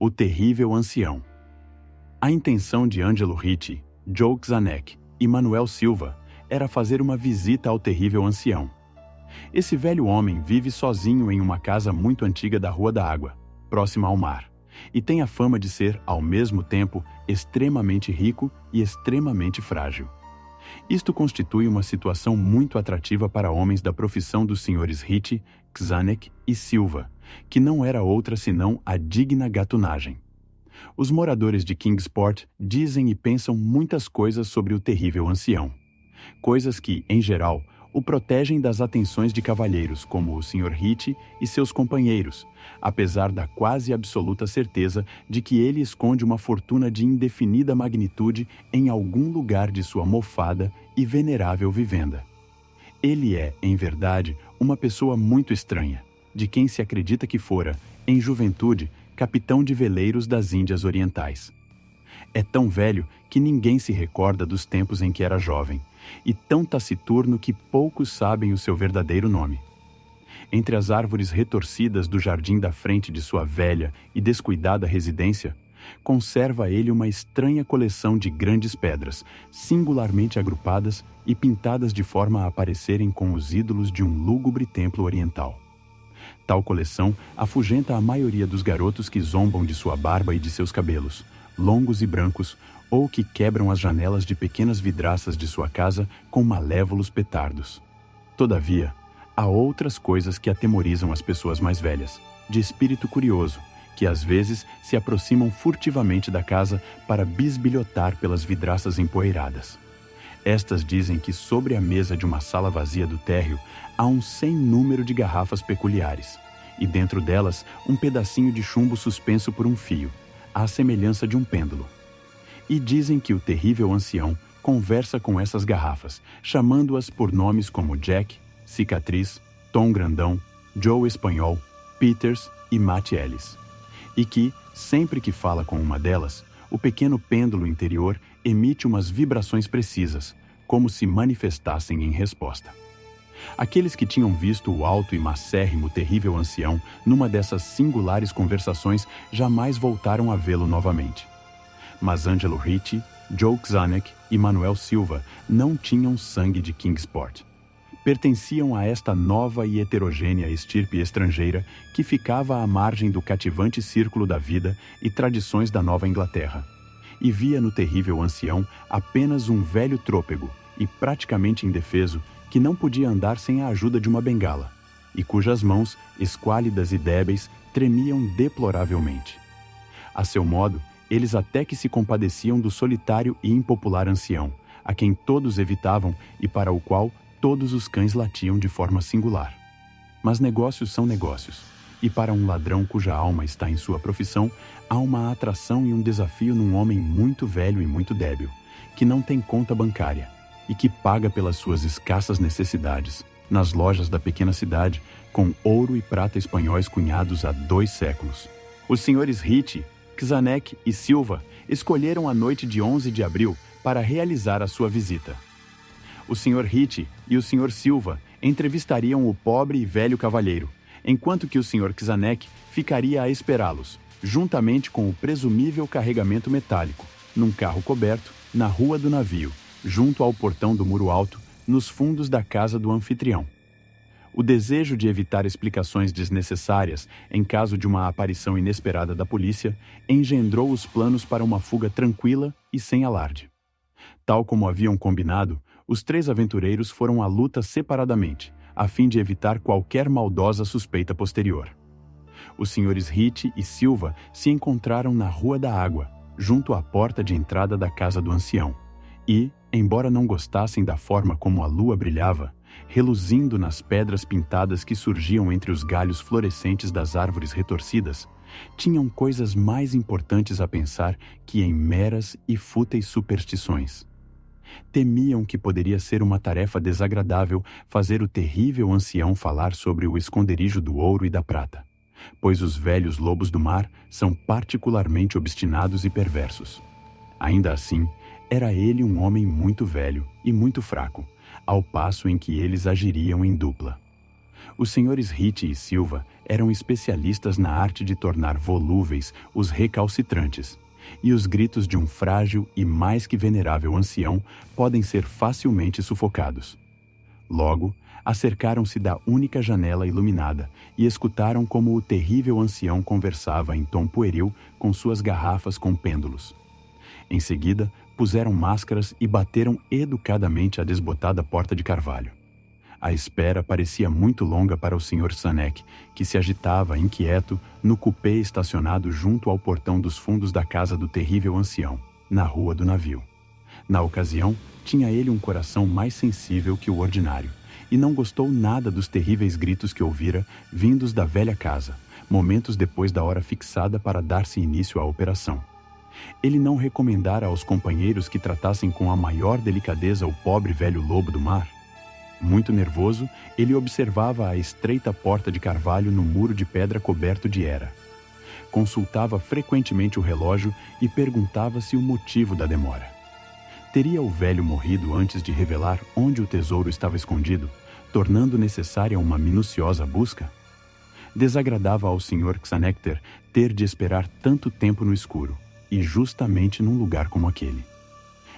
O terrível ancião. A intenção de Angelo Ricci, Joe Czarnek e Manuel Silva era fazer uma visita ao terrível ancião. Esse velho homem vive sozinho em uma casa muito antiga da Rua da Água, próxima ao mar, e tem a fama de ser, ao mesmo tempo, extremamente rico e extremamente frágil. Isto constitui uma situação muito atrativa para homens da profissão dos senhores Ricci, Czarnek e Silva, que não era outra senão a digna gatunagem. Os moradores de Kingsport dizem e pensam muitas coisas sobre o terrível ancião. Coisas que, em geral, o protegem das atenções de cavalheiros como o Sr. Ricci e seus companheiros, apesar da quase absoluta certeza de que ele esconde uma fortuna de indefinida magnitude em algum lugar de sua mofada e venerável vivenda. Ele é, em verdade, uma pessoa muito estranha, de quem se acredita que fora, em juventude, capitão de veleiros das Índias Orientais. É tão velho que ninguém se recorda dos tempos em que era jovem, e tão taciturno que poucos sabem o seu verdadeiro nome. Entre as árvores retorcidas do jardim da frente de sua velha e descuidada residência, conserva ele uma estranha coleção de grandes pedras, singularmente agrupadas e pintadas de forma a parecerem com os ídolos de um lúgubre templo oriental. Tal coleção afugenta a maioria dos garotos que zombam de sua barba e de seus cabelos, longos e brancos, ou que quebram as janelas de pequenas vidraças de sua casa com malévolos petardos. Todavia, há outras coisas que atemorizam as pessoas mais velhas, de espírito curioso, que às vezes se aproximam furtivamente da casa para bisbilhotar pelas vidraças empoeiradas. Estas dizem que sobre a mesa de uma sala vazia do térreo há um sem número de garrafas peculiares, e dentro delas um pedacinho de chumbo suspenso por um fio, à semelhança de um pêndulo. E dizem que o terrível ancião conversa com essas garrafas, chamando-as por nomes como Jack, Cicatriz, Tom Grandão, Joe Espanhol, Peters e Matt Ellis. E que, sempre que fala com uma delas, o pequeno pêndulo interior emite umas vibrações precisas, como se manifestassem em resposta. Aqueles que tinham visto o alto e macérrimo terrível ancião numa dessas singulares conversações jamais voltaram a vê-lo novamente. Mas Angelo Ricci, Joe Czarnek e Manuel Silva não tinham sangue de Kingsport. Pertenciam a esta nova e heterogênea estirpe estrangeira que ficava à margem do cativante círculo da vida e tradições da Nova Inglaterra, e via no terrível ancião apenas um velho trôpego e praticamente indefeso que não podia andar sem a ajuda de uma bengala, e cujas mãos, esquálidas e débeis, tremiam deploravelmente. A seu modo, eles até que se compadeciam do solitário e impopular ancião, a quem todos evitavam e para o qual todos os cães latiam de forma singular. Mas negócios são negócios, e para um ladrão cuja alma está em sua profissão, há uma atração e um desafio num homem muito velho e muito débil, que não tem conta bancária, e que paga pelas suas escassas necessidades, nas lojas da pequena cidade, com ouro e prata espanhóis cunhados há 2 séculos. Os senhores Ricci, Czarnek e Silva escolheram a noite de 11 de abril para realizar a sua visita. O Sr. Ricci e o Sr. Silva entrevistariam o pobre e velho cavalheiro, enquanto que o Sr. Czarnek ficaria a esperá-los, juntamente com o presumível carregamento metálico, num carro coberto, na Rua do Navio, junto ao portão do Muro Alto, nos fundos da casa do anfitrião. O desejo de evitar explicações desnecessárias em caso de uma aparição inesperada da polícia engendrou os planos para uma fuga tranquila e sem alarde. Tal como haviam combinado, os 3 aventureiros foram à luta separadamente, a fim de evitar qualquer maldosa suspeita posterior. Os senhores Ricci e Silva se encontraram na Rua da Água, junto à porta de entrada da casa do ancião, e, embora não gostassem da forma como a lua brilhava, reluzindo nas pedras pintadas que surgiam entre os galhos florescentes das árvores retorcidas, tinham coisas mais importantes a pensar que em meras e fúteis superstições. Temiam que poderia ser uma tarefa desagradável fazer o terrível ancião falar sobre o esconderijo do ouro e da prata, pois os velhos lobos do mar são particularmente obstinados e perversos. Ainda assim, era ele um homem muito velho e muito fraco, ao passo em que eles agiriam em dupla. Os senhores Ritchie e Silva eram especialistas na arte de tornar volúveis os recalcitrantes, e os gritos de um frágil e mais que venerável ancião podem ser facilmente sufocados. Logo, acercaram-se da única janela iluminada e escutaram como o terrível ancião conversava em tom pueril com suas garrafas com pêndulos. Em seguida, puseram máscaras e bateram educadamente a desbotada porta de carvalho. A espera parecia muito longa para o Sr. Sanek, que se agitava, inquieto, no cupê estacionado junto ao portão dos fundos da casa do terrível ancião, na rua do navio. Na ocasião, tinha ele um coração mais sensível que o ordinário, e não gostou nada dos terríveis gritos que ouvira, vindos da velha casa, momentos depois da hora fixada para dar-se início à operação. Ele não recomendara aos companheiros que tratassem com a maior delicadeza o pobre velho lobo do mar? Muito nervoso, ele observava a estreita porta de carvalho no muro de pedra coberto de era. Consultava frequentemente o relógio e perguntava-se o motivo da demora. Teria o velho morrido antes de revelar onde o tesouro estava escondido, tornando necessária uma minuciosa busca? Desagradava ao Sr. Xanecter ter de esperar tanto tempo no escuro, e justamente num lugar como aquele.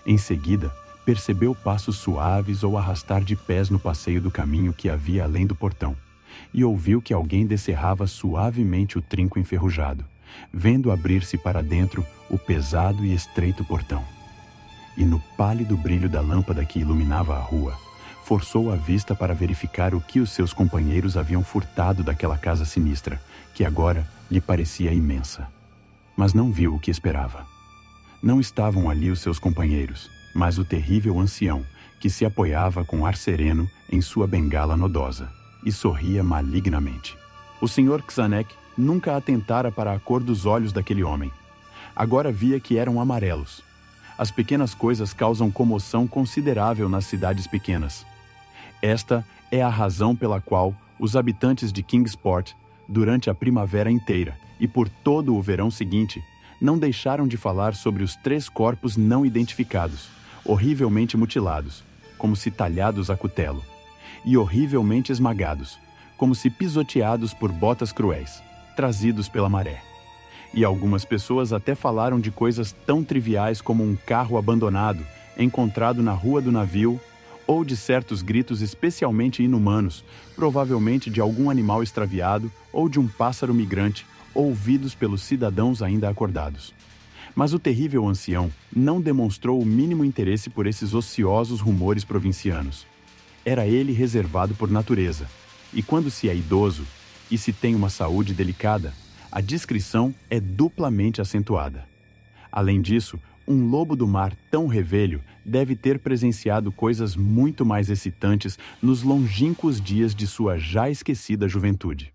Em seguida, percebeu passos suaves ou arrastar de pés no passeio do caminho que havia além do portão, e ouviu que alguém descerrava suavemente o trinco enferrujado, vendo abrir-se para dentro o pesado e estreito portão. E no pálido brilho da lâmpada que iluminava a rua, forçou a vista para verificar o que os seus companheiros haviam furtado daquela casa sinistra, que agora lhe parecia imensa. Mas não viu o que esperava. Não estavam ali os seus companheiros, mas o terrível ancião, que se apoiava com ar sereno em sua bengala nodosa, e sorria malignamente. O Sr. Xanek nunca atentara para a cor dos olhos daquele homem. Agora via que eram amarelos. As pequenas coisas causam comoção considerável nas cidades pequenas. Esta é a razão pela qual os habitantes de Kingsport, durante a primavera inteira e por todo o verão seguinte, não deixaram de falar sobre os 3 corpos não identificados, horrivelmente mutilados, como se talhados a cutelo, e horrivelmente esmagados, como se pisoteados por botas cruéis, trazidos pela maré. E algumas pessoas até falaram de coisas tão triviais como um carro abandonado, encontrado na rua do navio, ou de certos gritos especialmente inumanos, provavelmente de algum animal extraviado ou de um pássaro migrante, ouvidos pelos cidadãos ainda acordados. Mas o terrível ancião não demonstrou o mínimo interesse por esses ociosos rumores provincianos. Era ele reservado por natureza, e quando se é idoso e se tem uma saúde delicada, a discrição é duplamente acentuada. Além disso, um lobo do mar tão revelho deve ter presenciado coisas muito mais excitantes nos longínquos dias de sua já esquecida juventude.